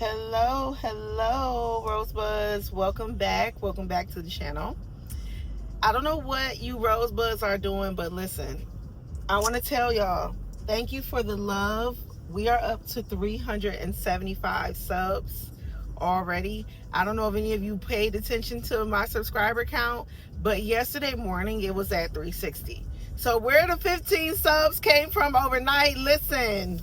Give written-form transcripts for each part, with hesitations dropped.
Hello, Rosebuds. Welcome back to the channel. I don't know what you Rosebuds are doing, but listen, I want to tell y'all, thank you for the love. We are up to 375 subs already. I don't know if any of you paid attention to my subscriber count, but yesterday morning it was at 360. So where the 15 subs came from overnight, listen,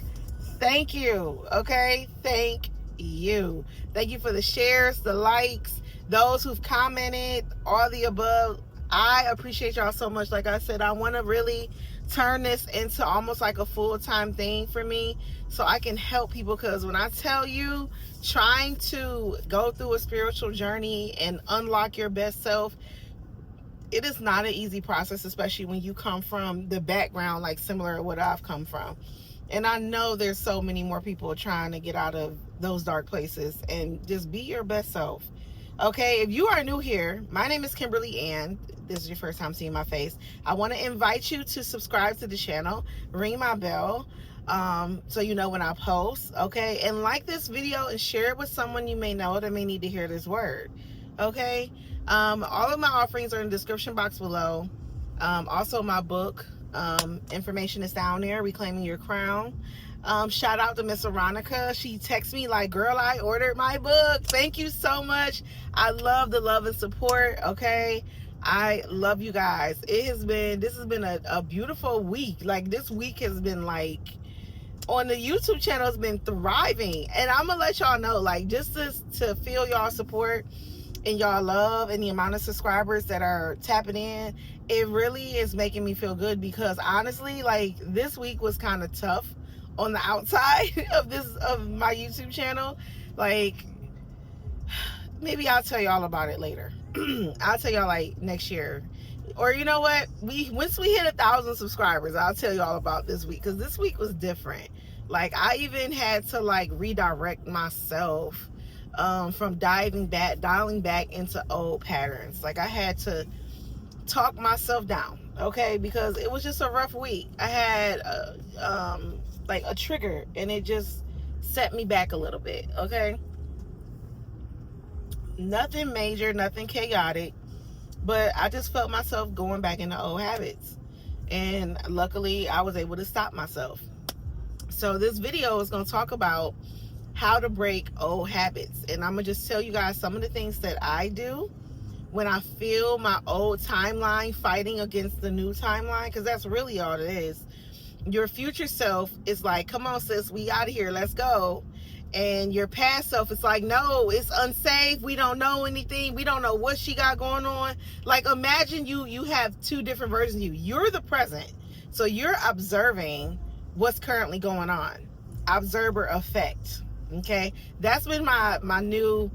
thank you. Okay, thank you. Thank you for the shares, the likes, those who've commented, all the above. I appreciate y'all so much. Like I said, I want to really turn this into almost like a full-time thing for me so I can help people, because when I tell you, trying to go through a spiritual journey and unlock your best self, it is not an easy process, especially when you come from the background like similar to what I've come from. And I know there's so many more people trying to get out of those dark places and just be your best self. Okay, if you are new here, my name is Kimberly Ann. This is your first time seeing my face. I want to invite you to subscribe to the channel, ring my bell, so you know when I post, okay? And like this video and share it with someone you may know that may need to hear this word, okay? All of my offerings are in the description box below. Also my book, information is down there, Reclaiming Your Crown. Shout out to Miss Veronica. She texted me like, girl, I ordered my book. Thank you so much. I love the love and support. Okay, I love you guys. This has been a beautiful week. Like, this week has been like, on the YouTube channel, has been thriving. And I'm gonna let y'all know, like, just to feel y'all support and y'all love and the amount of subscribers that are tapping in, it really is making me feel good, because honestly, like, this week was kind of tough on the outside of my YouTube channel. Like, maybe I'll tell y'all about it later. I'll tell y'all like next year, or you know what, once we hit 1,000 subscribers, I'll tell y'all about this week, because this week was different. Like, I even had to like redirect myself from dialing back into old patterns. Like, I had to talk myself down, okay, because it was just a rough week. I had like a trigger, and it just set me back a little bit, okay? Nothing major, nothing chaotic, but I just felt myself going back into old habits, and luckily I was able to stop myself. So this video is going to talk about how to break old habits, and I'm gonna just tell you guys some of the things that I do when I feel my old timeline fighting against the new timeline, because that's really all it is. Your future self is like, come on sis, we out of here, let's go. And your past self is like, no, it's unsafe, we don't know anything, we don't know what she got going on. Like, imagine you have two different versions of you. You're the present, so you're observing what's currently going on. Observer effect. Okay, that's been my new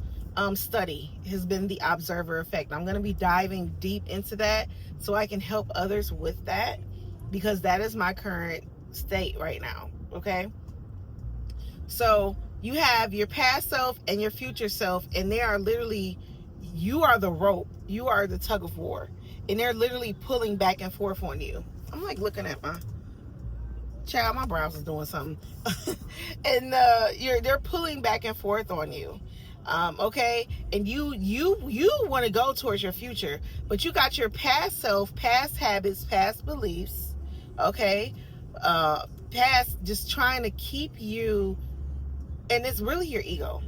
study, has been the observer effect. I'm going to be diving deep into that so I can help others with that, because that is my current state right now. Okay, so you have your past self and your future self, and they are literally, you are the rope, you are the tug of war, and they're literally pulling back and forth on you. I'm like looking at my child, my browser's doing something. And they're pulling back and forth on you. Okay, and you want to go towards your future, but you got your past self, past habits, past beliefs, okay, past, just trying to keep you, and it's really your ego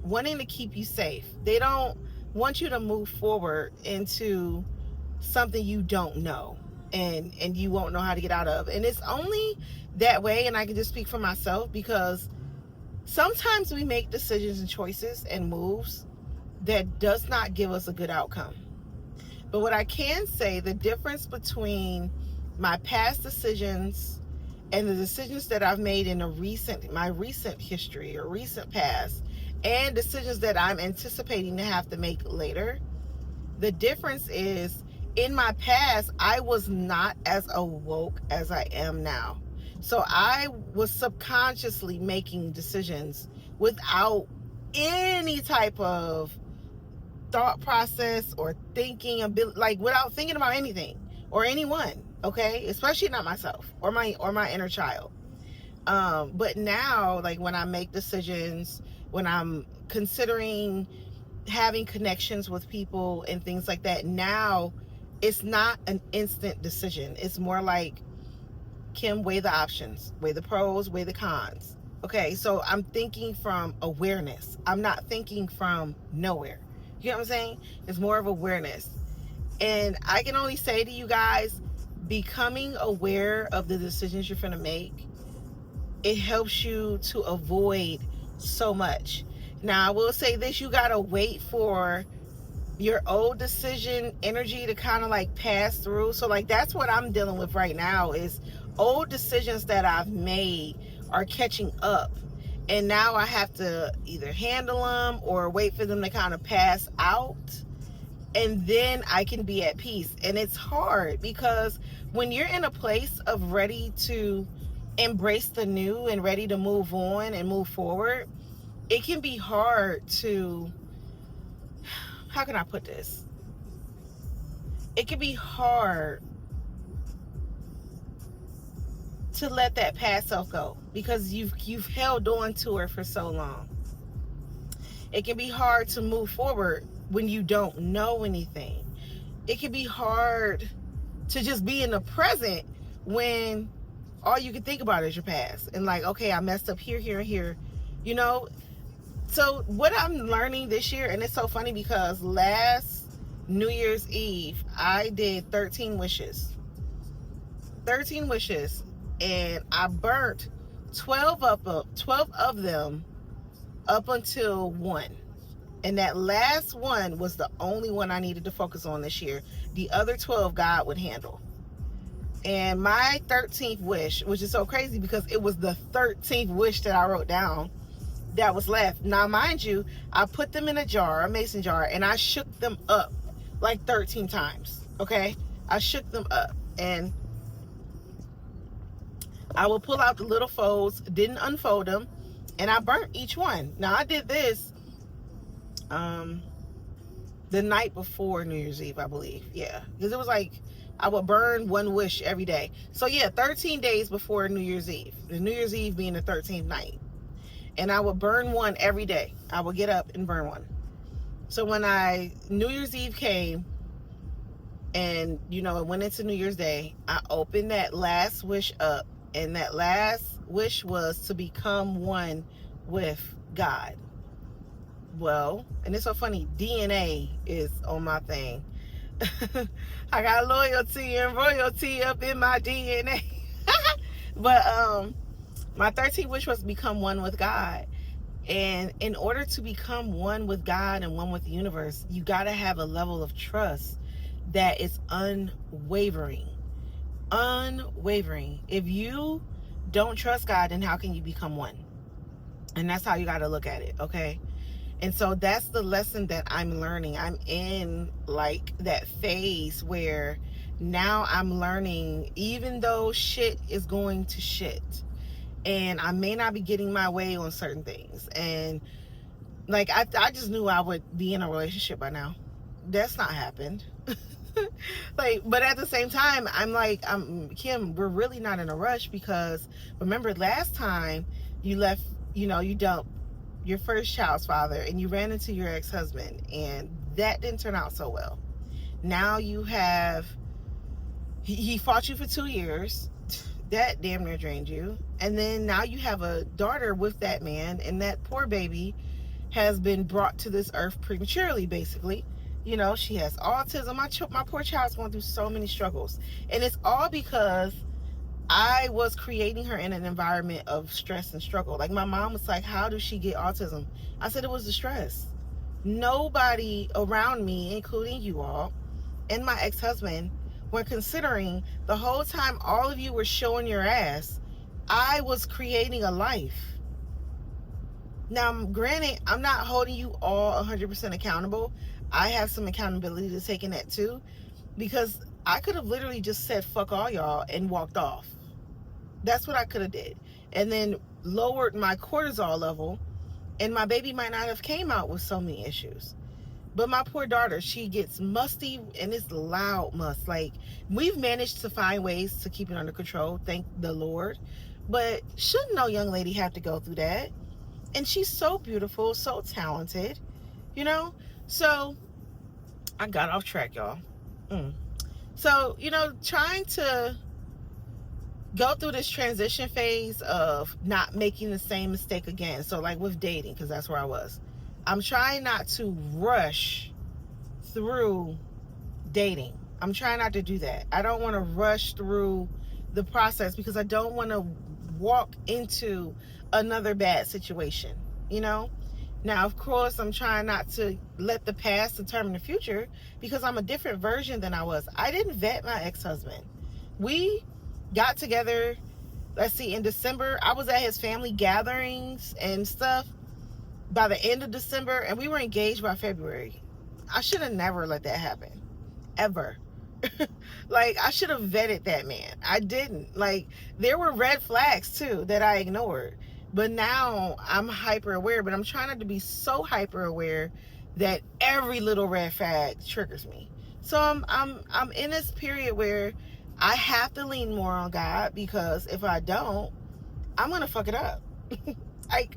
wanting to keep you safe. They don't want you to move forward into something you don't know, and you won't know how to get out of. And it's only that way, and I can just speak for myself, because sometimes we make decisions and choices and moves that does not give us a good outcome. But what I can say, the difference between my past decisions and the decisions that I've made in my recent history or recent past, and decisions that I'm anticipating to have to make later, the difference is, in my past, I was not as awoke as I am now. So I was subconsciously making decisions without any type of thought process or thinking ability, like without thinking about anything or anyone, okay? Especially not myself or my inner child. But now, like, when I make decisions, when I'm considering having connections with people and things like that, now it's not an instant decision. It's more like, Kim, weigh the options, weigh the pros, weigh the cons. Okay, so I'm thinking from awareness. I'm not thinking from nowhere. You know what I'm saying? It's more of awareness. And I can only say to you guys, becoming aware of the decisions you're going to make, it helps you to avoid so much. Now, I will say this, you got to wait for your old decision energy to kind of like pass through. So like that's what I'm dealing with right now, is old decisions that I've made are catching up. And now I have to either handle them or wait for them to kind of pass out. And then I can be at peace. And it's hard because when you're in a place of ready to embrace the new and ready to move on and move forward, it can be hard to, how can I put this? It can be hard to let that past self go because you've held on to her for so long. It can be hard to move forward when you don't know anything. It can be hard to just be in the present when all you can think about is your past and like, okay, I messed up here, here, and here, you know. So what I'm learning this year, and it's so funny because last New Year's Eve, I did 13 wishes. 13 wishes. And I burnt 12 of them up until one. And that last one was the only one I needed to focus on this year. The other 12 God would handle. And my 13th wish, which is so crazy because it was the 13th wish that I wrote down that was left. Now, mind you, I put them in a jar, a mason jar, and I shook them up like 13 times. Okay? I shook them up. And I will pull out the little folds, didn't unfold them, and I burnt each one. Now, I did this the night before New Year's Eve, I believe. Yeah, because it was like I would burn one wish every day. So, yeah, 13 days before New Year's Eve. The New Year's Eve being the 13th night. And I would burn one every day. I would get up and burn one. So when New Year's Eve came, and, you know, it went into New Year's Day, I opened that last wish up. And that last wish was to become one with God. Well, and it's so funny, DNA is on my thing. I got loyalty and royalty up in my DNA. But my 13th wish was to become one with God. And in order to become one with God and one with the universe, you got to have a level of trust that is unwavering. Unwavering. If you don't trust God, then how can you become one? And that's how you got to look at it, okay? And so that's the lesson that I'm learning. I'm in like that phase where now I'm learning, even though shit is going to shit, and I may not be getting my way on certain things, and like I just knew I would be in a relationship by now. That's not happened. Like, but at the same time, I'm like, Kim, we're really not in a rush because remember last time you left, you know, you dumped your first child's father and you ran into your ex-husband, and that didn't turn out so well. Now you have, he fought you for 2 years. That damn near drained you. And then now you have a daughter with that man, and that poor baby has been brought to this earth prematurely, basically. You know, she has autism. My poor child's going through so many struggles. And it's all because I was creating her in an environment of stress and struggle. Like, my mom was like, how does she get autism? I said it was the stress. Nobody around me, including you all, and my ex-husband, were considering the whole time all of you were showing your ass, I was creating a life. Now, granted, I'm not holding you all 100% accountable. I have some accountability to take in that too, because I could have literally just said fuck all y'all and walked off. That's what I could have did, and then lowered my cortisol level, and my baby might not have came out with so many issues. But my poor daughter, she gets musty, and it's loud must. Like, we've managed to find ways to keep it under control, thank the Lord, but shouldn't no young lady have to go through that? And she's so beautiful, so talented, you know? So I got off track, y'all. So, trying to go through this transition phase of not making the same mistake again. So like with dating, because that's where I was. I'm trying not to rush through dating. I'm trying not to do that. I don't want to rush through the process because I don't want to walk into another bad situation, Now, of course, I'm trying not to let the past determine the future because I'm a different version than I was. I didn't vet my ex-husband. We got together, let's see, in December. I was at his family gatherings and stuff by the end of December, and we were engaged by February. I should have never let that happen. Ever. Like, I should have vetted that man. I didn't. Like, there were red flags, too, that I ignored. But now I'm hyper aware, but I'm trying not to be so hyper aware that every little red flag triggers me. So I'm in this period where I have to lean more on God, because if I don't, I'm gonna fuck it up. I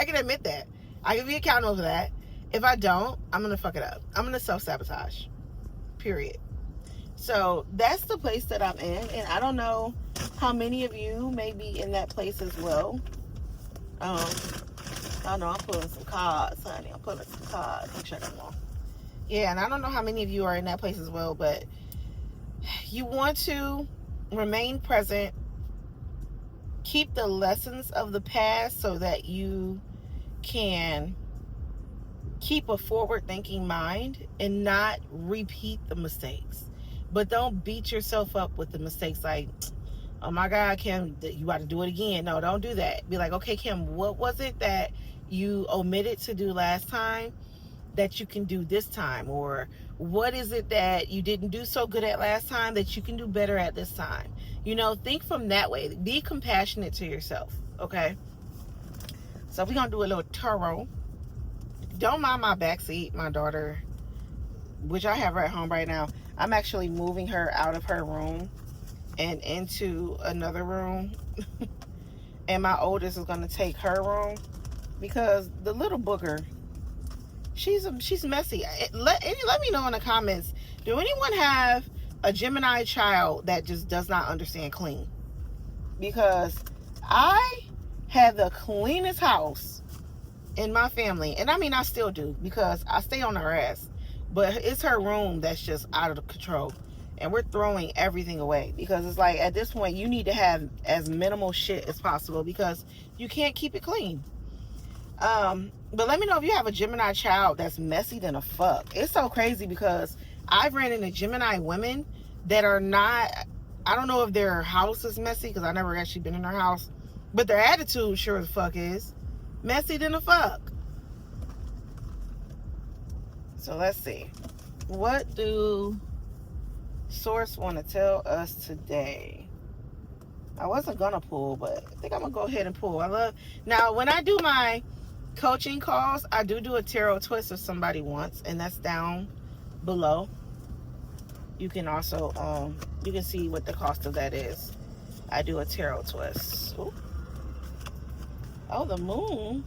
can admit that. I can be accountable for that. If I don't, I'm gonna fuck it up. I'm gonna self-sabotage. Period. So that's the place that I'm in, and I don't know how many of you may be in that place as well. I know I'm pulling some cards, honey. I'm pulling some cards. Make sure them on. Yeah, and I don't know how many of you are in that place as well, but you want to remain present, keep the lessons of the past so that you can keep a forward-thinking mind and not repeat the mistakes. But don't beat yourself up with the mistakes like, oh my God, Kim, you got to do it again. No, don't do that. Be like, okay, Kim, what was it that you omitted to do last time that you can do this time? Or what is it that you didn't do so good at last time that you can do better at this time? Think from that way. Be compassionate to yourself, okay? So we're going to do a little tarot. Don't mind my backseat, my daughter, which I have right home right now. I'm actually moving her out of her room and into another room. And my oldest is going to take her room because the little booger, she's messy. Let me know in the comments, do anyone have a Gemini child that just does not understand clean? Because I have the cleanest house in my family, and I mean, I still do because I stay on her ass, but it's her room that's just out of control, and we're throwing everything away because it's like, at this point, you need to have as minimal shit as possible because you can't keep it clean. But let me know if you have a Gemini child that's messy than a fuck. It's so crazy because I've ran into Gemini women that are not, I don't know if their house is messy because I've never actually been in their house, but their attitude sure as fuck is messy than a fuck. So let's see. What do Source want to tell us today? I wasn't gonna pull, but I think I'm gonna go ahead and pull. Now when I do my coaching calls, I do a tarot twist if somebody wants, and that's down below. You can also you can see what the cost of that is. I do a tarot twist. Ooh. Oh, the moon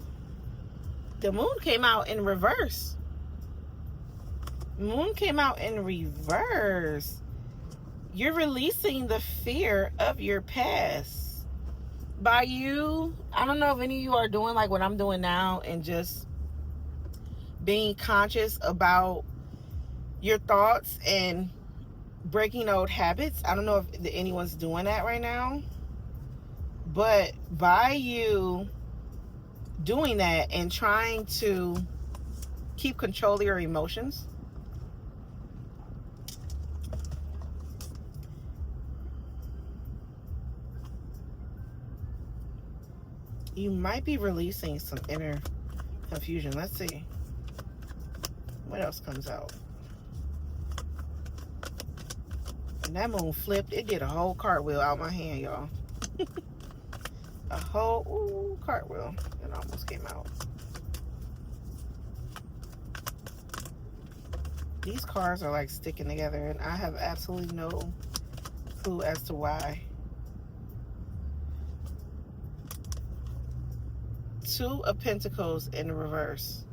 came out in reverse. Moon came out in reverse. You're releasing the fear of your past. By you, I don't know if any of you are doing like what I'm doing now and just being conscious about your thoughts and breaking old habits. I don't know if anyone's doing that right now. But by you doing that and trying to keep control of your emotions, you might be releasing some inner confusion. Let's see. What else comes out? And that moon flipped. It did a whole cartwheel out my hand, y'all. A whole cartwheel. It almost came out. These cards are like sticking together, and I have absolutely no clue as to why. Two of Pentacles in reverse.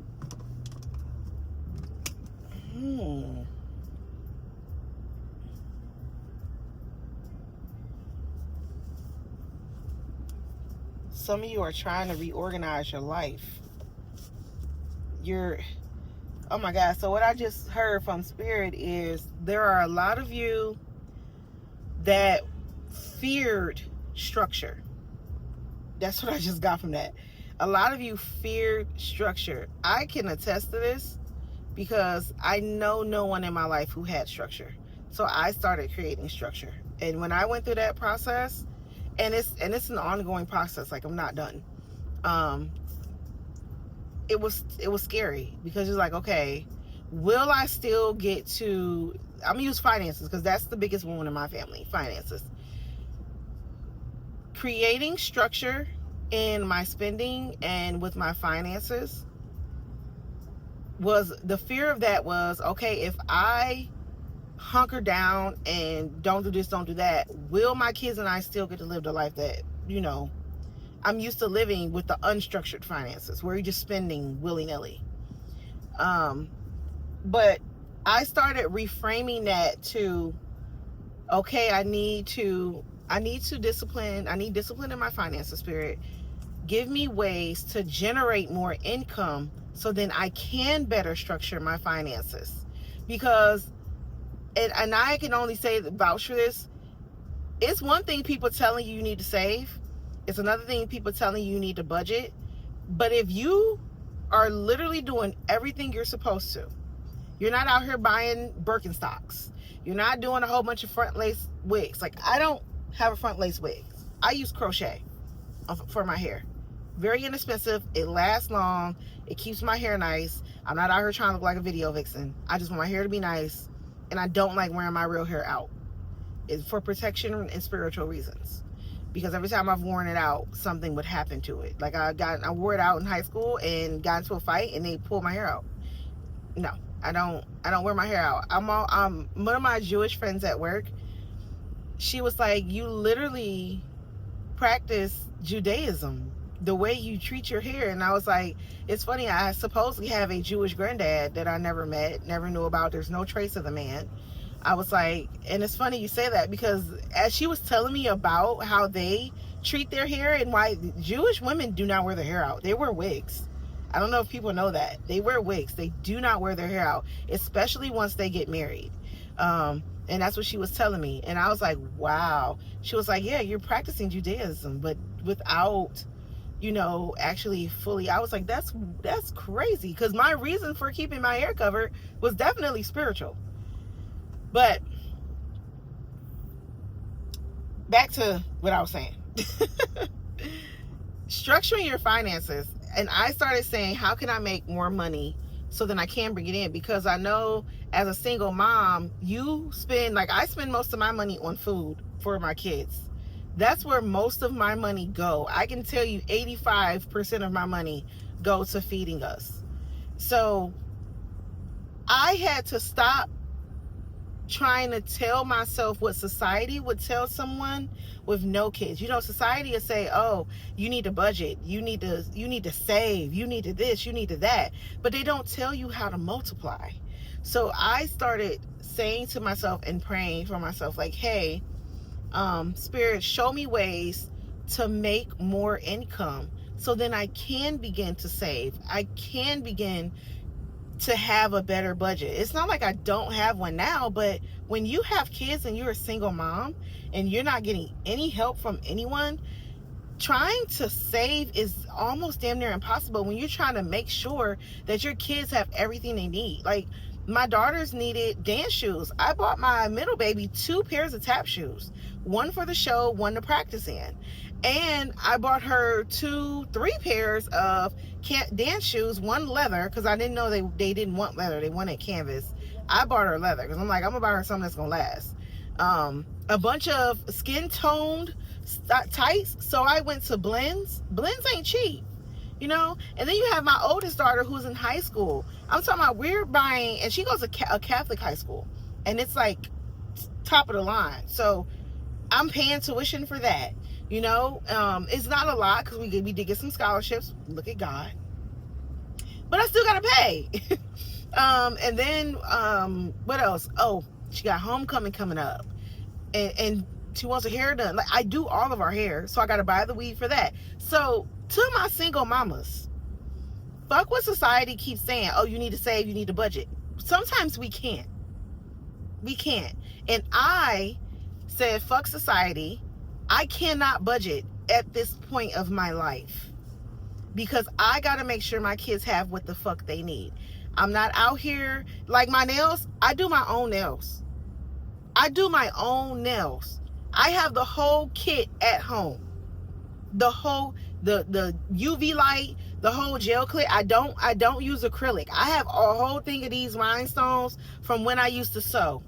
Some of you are trying to reorganize your life. Oh my God. So what I just heard from Spirit is there are a lot of you that feared structure. That's what I just got from that. A lot of you feared structure. I can attest to this because I know no one in my life who had structure. So I started creating structure. And when I went through that process, and it's an ongoing process, like I'm not done. It was scary because it's like, okay, will I still get to, I'm gonna use finances because that's the biggest one in my family, finances. Creating structure in my spending and with my finances was, the fear of that was, okay, if I hunker down and don't do this, don't do that, will my kids and I still get to live the life that, I'm used to living with the unstructured finances where you're just spending willy-nilly. But I started reframing that to, okay, I need discipline in my finances, Spirit. Give me ways to generate more income so then I can better structure my finances. Because, and I can only say, vouch for this, it's one thing people telling you need to save. It's another thing people telling you need to budget. But if you are literally doing everything you're supposed to, you're not out here buying Birkenstocks, you're not doing a whole bunch of front lace wigs. Like, I don't have a front lace wig. I use crochet for my hair. Very inexpensive. It lasts long. It keeps my hair nice. I'm not out here trying to look like a video vixen. I just want my hair to be nice. And I don't like wearing my real hair out. It's for protection and spiritual reasons. Because every time I've worn it out, something would happen to it. Like I wore it out in high school and got into a fight and they pulled my hair out. No, I don't wear my hair out. One of my Jewish friends at work, she was like, you literally practice Judaism, the way you treat your hair. And I was like, it's funny, I supposedly have a Jewish granddad that I never met, never knew about. There's no trace of the man. I was like, and it's funny you say that because as she was telling me about how they treat their hair and why Jewish women do not wear their hair out. They wear wigs. I don't know if people know that. They wear wigs. They do not wear their hair out, especially once they get married. And that's what she was telling me. And I was like, wow. She was like, yeah, you're practicing Judaism, but without, actually fully. I was like, that's crazy. Because my reason for keeping my hair covered was definitely spiritual. But back to what I was saying. Structuring your finances. And I started saying, how can I make more money so then I can bring it in? Because I know as a single mom, I spend most of my money on food for my kids. That's where most of my money go. I can tell you 85% of my money go to feeding us. So I had to stop trying to tell myself what society would tell someone with no kids. Society would say, oh, you need to budget, you need to save, you need to this, you need to that, but they don't tell you how to multiply. So I started saying to myself and praying for myself, like, hey, Spirit, show me ways to make more income so then I can begin to save. I can begin to have a better budget. It's not like I don't have one now, but when you have kids and you're a single mom and you're not getting any help from anyone, trying to save is almost damn near impossible when you're trying to make sure that your kids have everything they need. Like, my daughters needed dance shoes. I bought my middle baby 2 pairs of tap shoes, one for the show, one to practice in. And I bought her 3 pairs of dance shoes, one leather, because I didn't know they didn't want leather. They wanted canvas. I bought her leather because I'm like, I'm going to buy her something that's going to last. A bunch of skin-toned tights. So I went to Blends. Blends ain't cheap, And then you have my oldest daughter who's in high school. I'm talking about we're buying, and she goes to a Catholic high school. And it's like top of the line. So I'm paying tuition for that. You know, it's not a lot because we did get some scholarships. Look at God. But I still got to pay. And then, what else? Oh, she got homecoming coming up. And she wants her hair done. Like, I do all of our hair, so I got to buy the weed for that. So, to my single mamas, fuck what society keeps saying. Oh, you need to save, you need to budget. Sometimes we can't. We can't. And I said, fuck society. I cannot budget at this point of my life because I got to make sure my kids have what the fuck they need. I'm not out here, like my nails, I do my own nails. I do my own nails. I have the whole kit at home. The whole, the UV light, the whole gel clip. I don't use acrylic. I have a whole thing of these rhinestones from when I used to sew.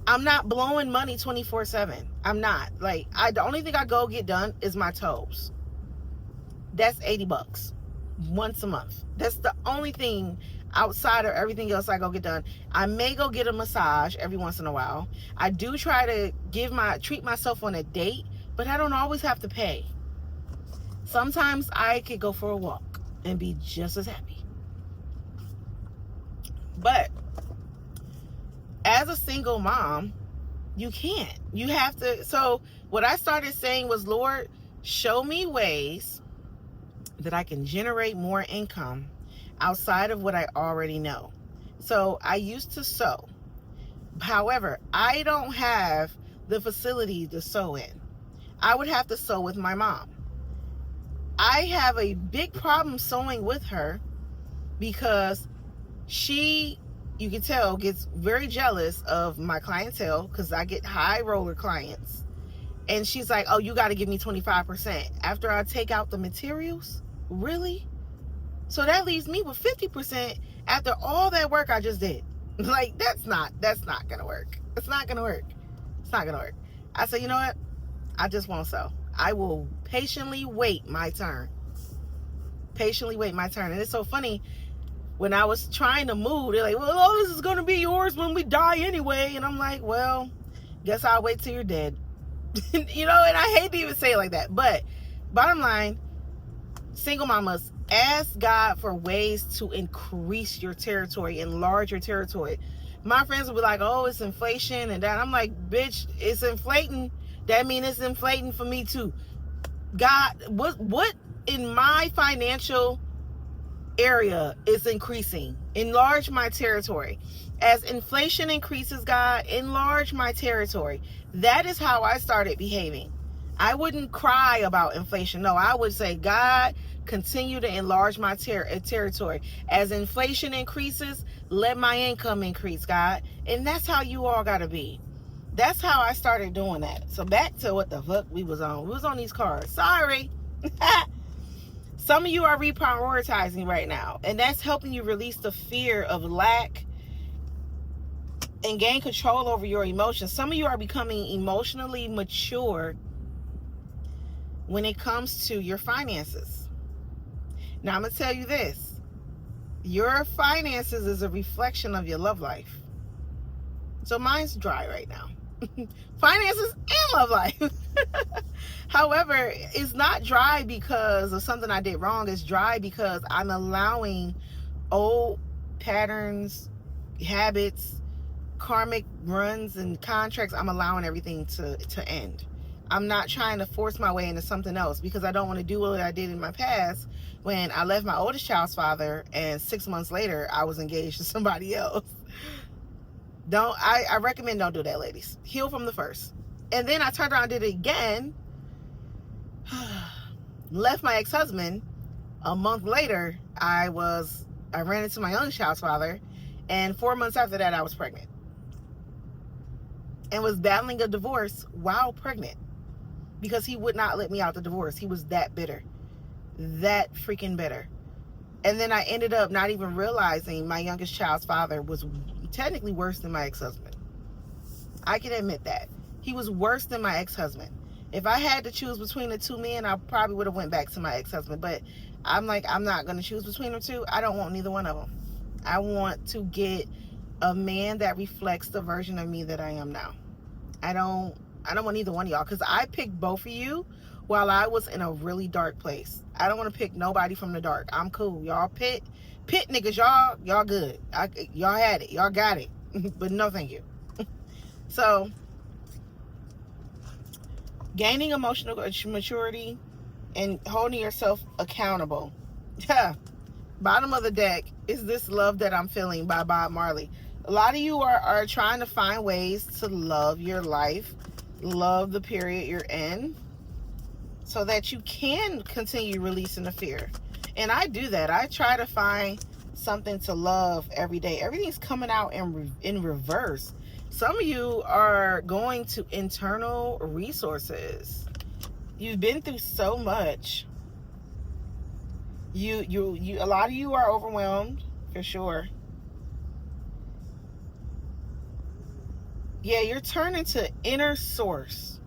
I'm not blowing money 24/7. I'm not. Like, the only thing I go get done is my toes. That's $80 once a month. That's the only thing outside of everything else I go get done. I may go get a massage every once in a while. I do try to treat myself on a date, but I don't always have to pay. Sometimes I could go for a walk and be just as happy. But as a single mom, you can't. You have to. So what I started saying was, Lord, show me ways that I can generate more income outside of what I already know. So I used to sew. However, I don't have the facility to sew in. I would have to sew with my mom. I have a big problem sewing with her because she, you can tell, gets very jealous of my clientele because I get high roller clients. And she's like, oh, you got to give me 25% after I take out the materials? Really? So that leaves me with 50% after all that work I just did. Like, that's not going to work. It's not going to work. It's not going to work. I said, you know what? I just won't sew. I will patiently wait my turn. Patiently wait my turn. And it's so funny. When I was trying to move, they're like, well, oh, this is going to be yours when we die anyway. And I'm like, well, guess I'll wait till you're dead. You know, and I hate to even say it like that. But bottom line, single mamas, ask God for ways to increase your territory, enlarge your territory. My friends will be like, oh, it's inflation and that. I'm like, bitch, it's inflating. That means it's inflating for me too. God, what in my financial area is increasing? Enlarge my territory. As inflation increases, God, enlarge my territory. That is how I started behaving. I wouldn't cry about inflation. No, I would say, God, continue to enlarge my territory. As inflation increases, let my income increase, God. And that's how you all got to be. That's how I started doing that. So back to what the fuck we was on. We was on these cars. Sorry. Some of you are reprioritizing right now, and that's helping you release the fear of lack and gain control over your emotions. Some of you are becoming emotionally mature when it comes to your finances. Now, I'm going to tell you this. Your finances is a reflection of your love life. So mine's dry right now. Finances and love life. However, it's not dry because of something I did wrong. It's dry because I'm allowing old patterns, habits, karmic runs, and contracts. I'm allowing everything to end. I'm not trying to force my way into something else because I don't want to do what I did in my past when I left my oldest child's father and 6 months later I was engaged to somebody else. I recommend don't do that, ladies. Heal from the first. And then I turned around and did it again. Left my ex-husband. A month later, I ran into my young child's father, and 4 months after that, I was pregnant. And was battling a divorce while pregnant. Because he would not let me out the divorce. He was that bitter. That freaking bitter. And then I ended up not even realizing my youngest child's father was technically worse than my ex-husband. I can admit that. He was worse than my ex-husband. If I had to choose between the two men, I probably would have went back to my ex-husband. But I'm like, I'm not going to choose between the two. I don't want neither one of them. I want to get a man that reflects the version of me that I am now. I don't I don't want either one of y'all, because I picked both of you while I was in a really dark place. I don't want to pick nobody from the dark. I'm cool. Y'all pit niggas, y'all good. Y'all had it. Y'all got it. But no thank you. So, gaining emotional maturity and holding yourself accountable. Bottom of the deck is This Love That I'm Feeling by Bob Marley. A lot of you are trying to find ways to love your life, love the period you're in, so that you can continue releasing the fear. And I do that. I try to find something to love every day. Everything's coming out in reverse. Some of you are going to internal resources. You've been through so much. A lot of you are overwhelmed, for sure. Yeah, you're turning to inner source.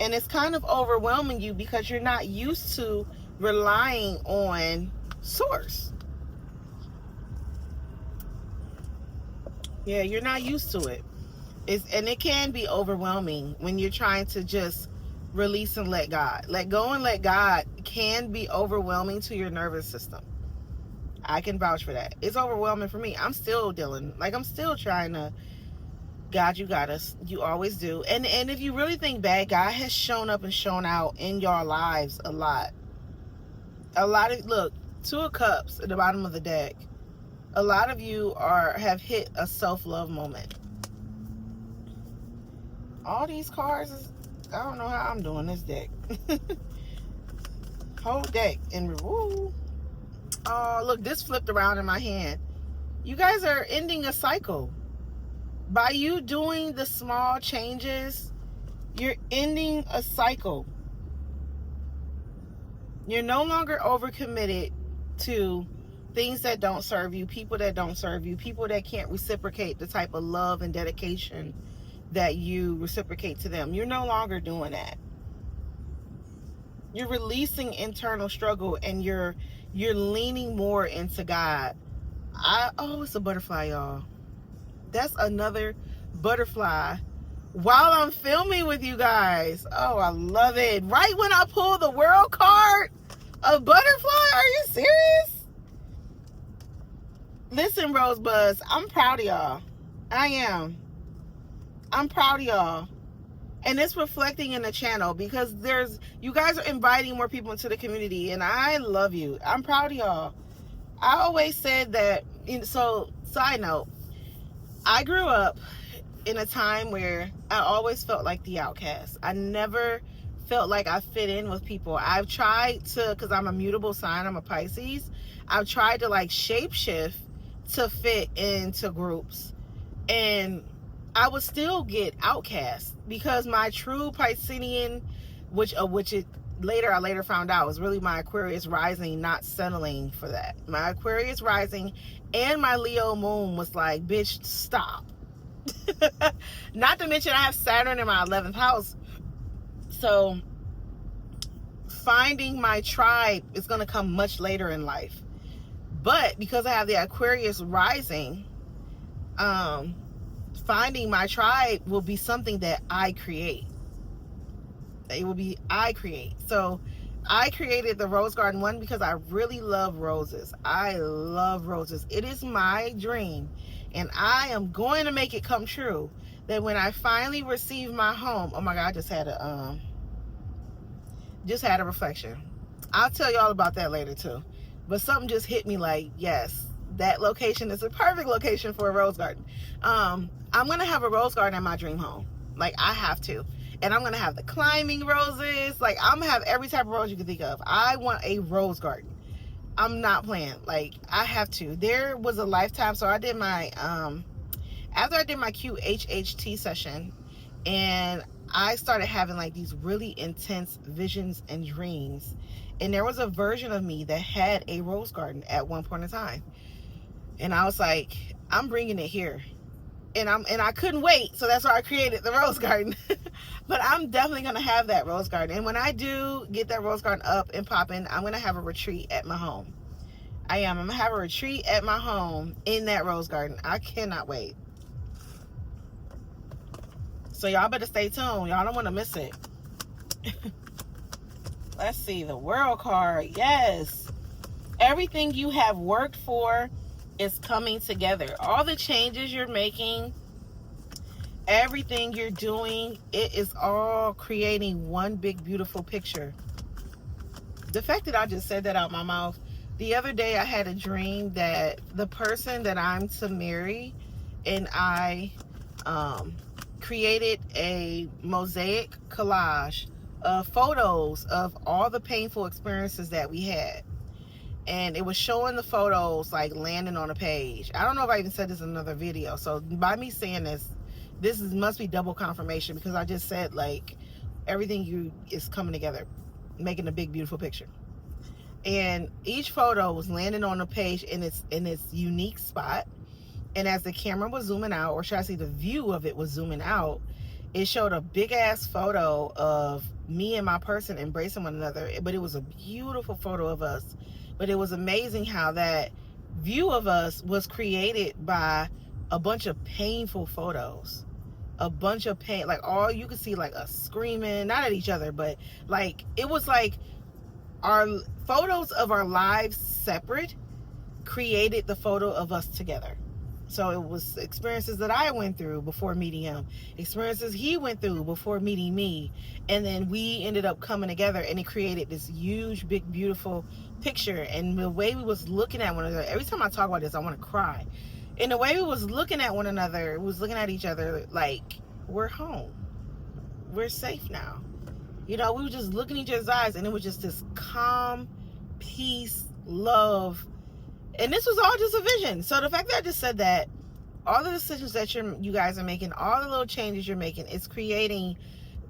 And it's kind of overwhelming you because you're not used to relying on source. Yeah, you're not used to it. And it can be overwhelming when you're trying to just release and let God. Let go and let God can be overwhelming to your nervous system. I can vouch for that. It's overwhelming for me. I'm still dealing. I'm still trying to, God, you got us. You always do. And if you really think back, God has shown up and shown out in your lives a lot. Look, 2 of Cups at the bottom of the deck. A lot of you have hit a self-love moment. All these cards, I don't know how I'm doing this deck. Whole deck. And woo. Oh, look, this flipped around in my hand. You guys are ending a cycle. By you doing the small changes, you're ending a cycle. You're no longer overcommitted to things that don't serve you, people that don't serve you, people that can't reciprocate the type of love and dedication that you reciprocate to them. You're no longer doing that. You're releasing internal struggle, and you're leaning more into God. It's a butterfly, y'all. That's another butterfly while I'm filming with you guys. Oh, I love it. Right when I pull the world card, a butterfly? Are you serious? Listen, Rosebuds, I'm proud of y'all. I am. I'm proud of y'all. And it's reflecting in the channel because you guys are inviting more people into the community, and I love you. I'm proud of y'all. I always said that, so side note, I grew up in a time where I always felt like the outcast. I never felt like I fit in with people. I've tried to, because I'm a mutable sign, I'm a Pisces, I've tried to shapeshift to fit into groups, and I would still get outcast because my true Piscean, which I later found out was really my Aquarius rising, not settling for that. My Aquarius rising and my Leo moon was like, bitch, stop. Not to mention I have Saturn in my 11th house. So finding my tribe is going to come much later in life. But because I have the Aquarius rising, finding my tribe will be something that I create. It will be I create. So I created the Rose Garden one because I really love roses. I love roses. It is my dream, and I am going to make it come true, that when I finally receive my home, oh my God, I just had a reflection. I'll tell you all about that later too. But something just hit me like, yes, that location is a perfect location for a rose garden. I'm going to have a rose garden in my dream home. I have to. And I'm going to have the climbing roses. I'm going to have every type of rose you can think of. I want a rose garden. I'm not playing. I have to. There was a lifetime. So I did my, after I did my QHHT session, and I started having these really intense visions and dreams. And there was a version of me that had a rose garden at one point in time. And I was like, I'm bringing it here. And I couldn't wait. So that's why I created the rose garden. But I'm definitely going to have that rose garden. And when I do get that rose garden up and popping, I'm going to have a retreat at my home. I am. I'm going to have a retreat at my home in that rose garden. I cannot wait. So y'all better stay tuned. Y'all don't want to miss it. Let's see, the world card. Yes. Everything you have worked for is coming together. All the changes you're making, everything you're doing, it is all creating one big beautiful picture. The fact that I just said that out my mouth. The other day I had a dream that the person that I'm to marry and I created a mosaic collage of photos of all the painful experiences that we had. And it was showing the photos like landing on a page. I don't know if I even said this in another video. So by me saying this must be double confirmation, because I just said like everything is coming together, making a big beautiful picture. And each photo was landing on a page in its unique spot. And as the camera was zooming out, or should I say the view of it was zooming out, it showed a big ass photo of me and my person embracing one another. But it was a beautiful photo of us. But it was amazing how that view of us was created by a bunch of painful photos. A bunch of pain, like all you could see like us screaming, not at each other, but like it was like our photos of our lives separate created the photo of us together. So it was experiences that I went through before meeting him, experiences he went through before meeting me, and then we ended up coming together, and it created this huge, big, beautiful picture. And the way we was looking at one another, every time I talk about this, I want to cry. And the way we was looking at one another, was looking at each other like, we're home. We're safe now. You know, we were just looking in each other's eyes, and it was just this calm, peace, love. And this was all just a vision. So the fact that I just said that, all the decisions that you guys are making, all the little changes you're making, it's creating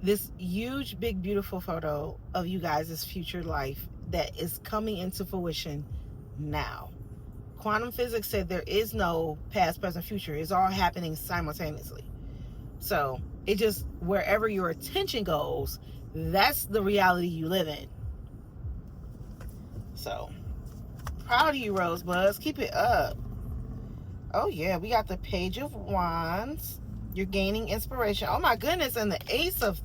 this huge, big, beautiful photo of you guys' future life that is coming into fruition now. Quantum physics said there is no past, present, future. It's all happening simultaneously. So it just, wherever your attention goes, that's the reality you live in. So proud of you, Rosebuds. Keep it up. Oh yeah, we got the Page of Wands. You're gaining inspiration. Oh my goodness, and the Ace of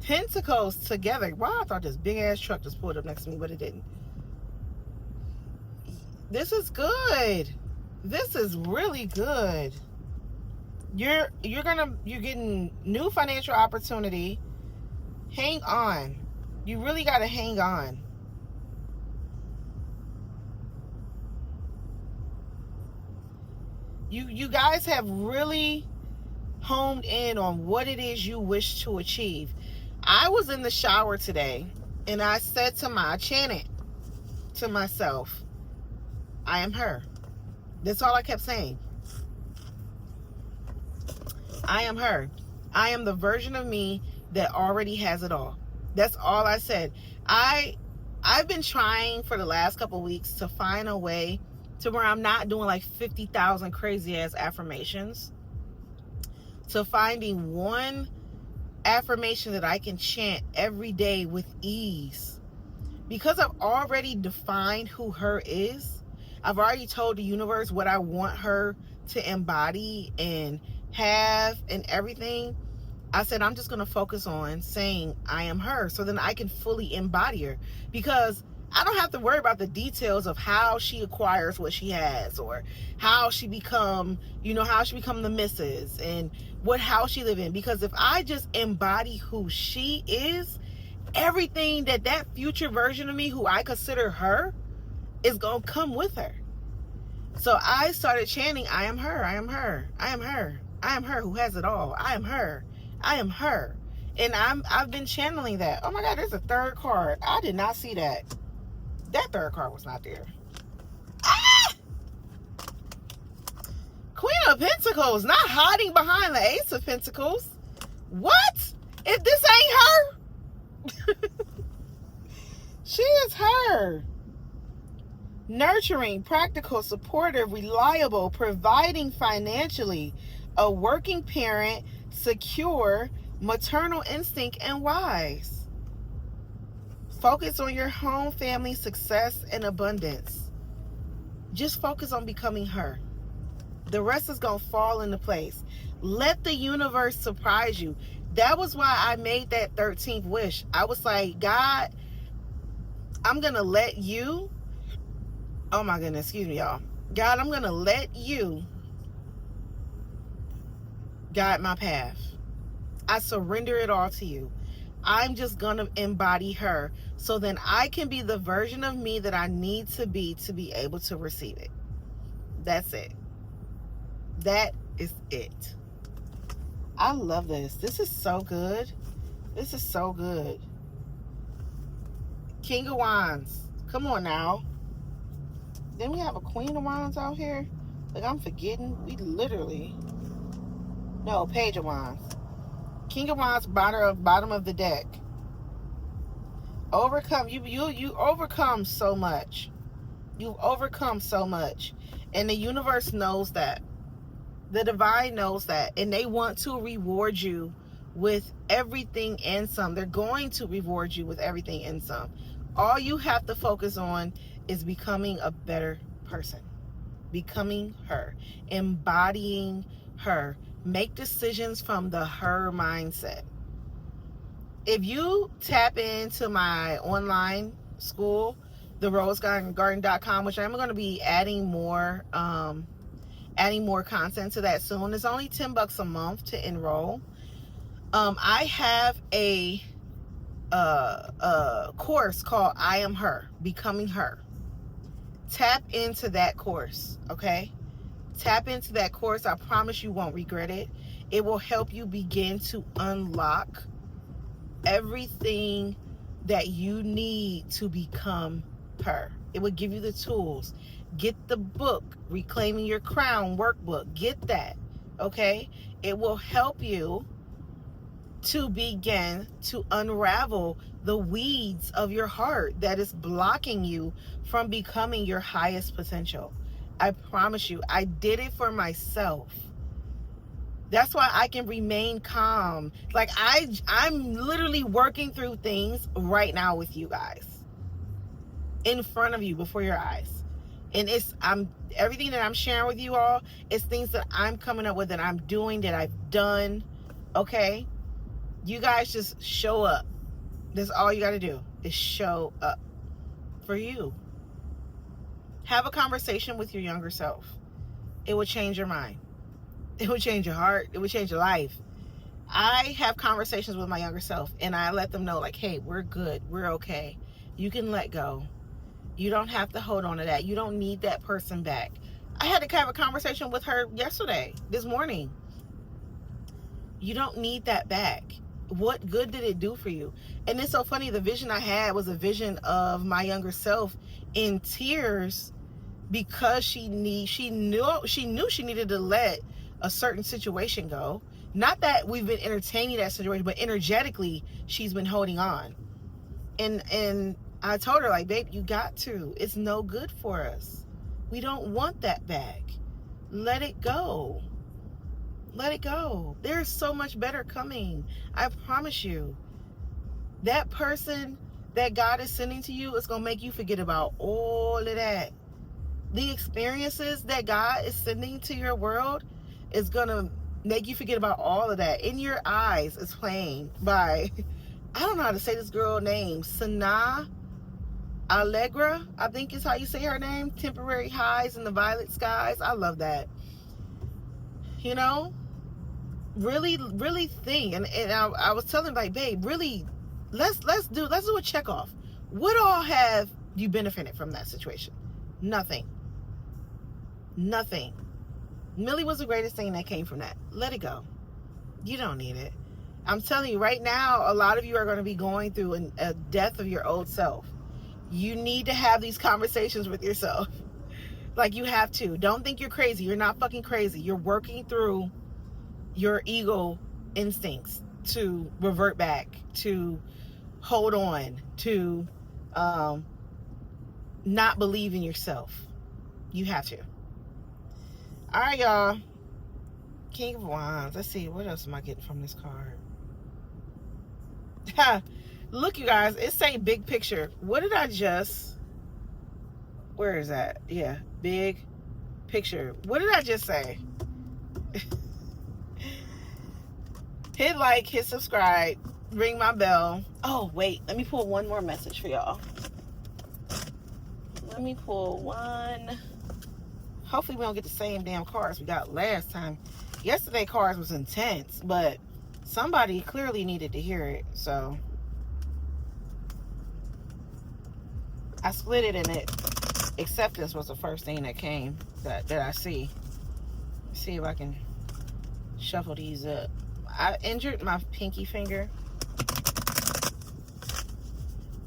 Pentacles together. Wow, I thought this big ass truck just pulled up next to me, but it didn't. This is good. This is really good. You're getting new financial opportunity. Hang on. You really got to hang on. You guys have really honed in on what it is you wish to achieve. I was in the shower today, and I said I chanted to myself, I am her. That's all I kept saying. I am her. I am the version of me that already has it all. That's all I said. I've been trying for the last couple weeks to find a way to where I'm not doing like 50,000 crazy ass affirmations, to finding one affirmation that I can chant every day with ease. Because I've already defined who her is. I've already told the universe what I want her to embody and have and everything. I said, I'm just going to focus on saying I am her, so then I can fully embody her, because I don't have to worry about the details of how she acquires what she has, or how she become the missus, and what house she live in. Because if I just embody who she is, everything that future version of me, who I consider her, is going to come with her. So I started chanting, I am her, I am her, I am her, I am her who has it all. I am her, I am her. And I've been channeling that. Oh my God, there's a third card. I did not see that. That third card was not there. Ah! Queen of Pentacles, not hiding behind the Ace of Pentacles. What? If this ain't her? She is her. Nurturing, practical, supportive, reliable, providing financially, a working parent, secure, maternal instinct, and wise. Focus on your home, family, success, and abundance. Just focus on becoming her. The rest is going to fall into place. Let the universe surprise you. That was why I made that 13th wish. I was like, God, I'm going to let you, oh my goodness, excuse me, y'all. God, I'm going to let you guide my path. I surrender it all to you. I'm just going to embody her so then I can be the version of me that I need to be able to receive it. That's it. That is it. I love this. This is so good. This is so good. King of Wands. Come on now. Then we have a Queen of Wands out here. Like, I'm forgetting. We literally... No, Page of Wands. King of Wands, bottom of the deck. Overcome. You overcome so much. You've overcome so much. And the universe knows that. The divine knows that. And they want to reward you with everything and some. They're going to reward you with everything and some. All you have to focus on is becoming a better person. Becoming her. Embodying her. Make decisions from the her mindset. If you tap into my online school, therosegarden.com, which I'm going to be adding more content to that soon. It's only $10 a month to enroll. I have a course called I Am Her, Becoming Her. Tap into that course, okay? Tap into that course. I promise you won't regret it. It will help you begin to unlock everything that you need to become her. It will give you the tools. Get the book, Reclaiming Your Crown workbook. Get that, okay? It will help you to begin to unravel the weeds of your heart that is blocking you from becoming your highest potential. I promise you, I did it for myself. That's why I can remain calm. Like, I'm literally working through things right now with you guys. In front of you, before your eyes. And everything that I'm sharing with you all is things that I'm coming up with, that I'm doing, that I've done. Okay? You guys just show up. That's all you got to do, is show up for you. Have a conversation with your younger self. It will change your mind. It will change your heart. It will change your life. I have conversations with my younger self, and I let them know, like, hey, we're good. We're okay. You can let go. You don't have to hold on to that. You don't need that person back. I had to have a conversation with her this morning. You don't need that back. What good did it do for you? And it's so funny. The vision I had was a vision of my younger self in tears because she knew she needed to let a certain situation go. Not that we've been entertaining that situation, but energetically she's been holding on. And I told her, like, babe, you got to. It's no good for us. We don't want that back. Let it go. Let it go. There's so much better coming. I promise you. That person that God is sending to you is going to make you forget about all of that. The experiences that God is sending to your world is going to make you forget about all of that. In Your Eyes is playing by, I don't know how to say this girl name, Sana Allegra, I think is how you say her name. Temporary Highs in the Violet Skies. I love that. You know, really, really think. And I was telling, like, babe, really, let's do a check off. What all have you benefited from that situation? Nothing. Millie was the greatest thing that came from that. Let it go. You don't need it. I'm telling you right now, a lot of you are going to be going through a death of your old self. You need to have these conversations with yourself. Like, you have to. Don't think you're crazy. You're not fucking crazy. You're working through your ego instincts to revert back, to hold on, to not believe in yourself. You have to. All right, y'all. King of Wands. Let's see. What else am I getting from this card? Look, you guys. It say big picture. What did I just... Where is that? Yeah. Big picture. What did I just say? Hit like, hit subscribe, ring my bell. Oh, wait. Let me pull one more message for y'all. Let me pull one. Hopefully we don't get the same damn cards we got last time. Yesterday cards was intense, but somebody clearly needed to hear it. So I split it, and it acceptance was the first thing that came that I see. Let's see if I can shuffle these up. I injured my pinky finger.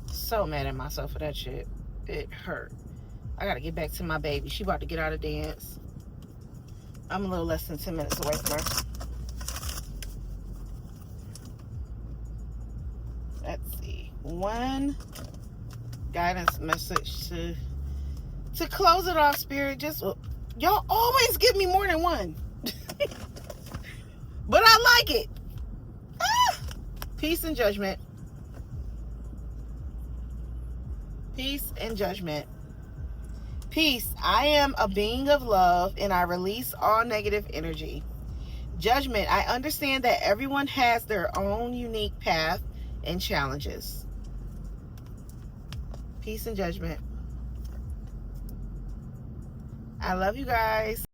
So mad at myself for that shit. It hurt. I gotta get back to my baby. She about to get out of dance. I'm a little less than 10 minutes away from her. Let's see. One guidance message to close it off, Spirit. Just y'all always give me more than one. But I like it. Peace and judgment. Peace and judgment. Peace. I am a being of love, and I release all negative energy. Judgment. I understand that everyone has their own unique path and challenges. Peace and judgment. I love you guys.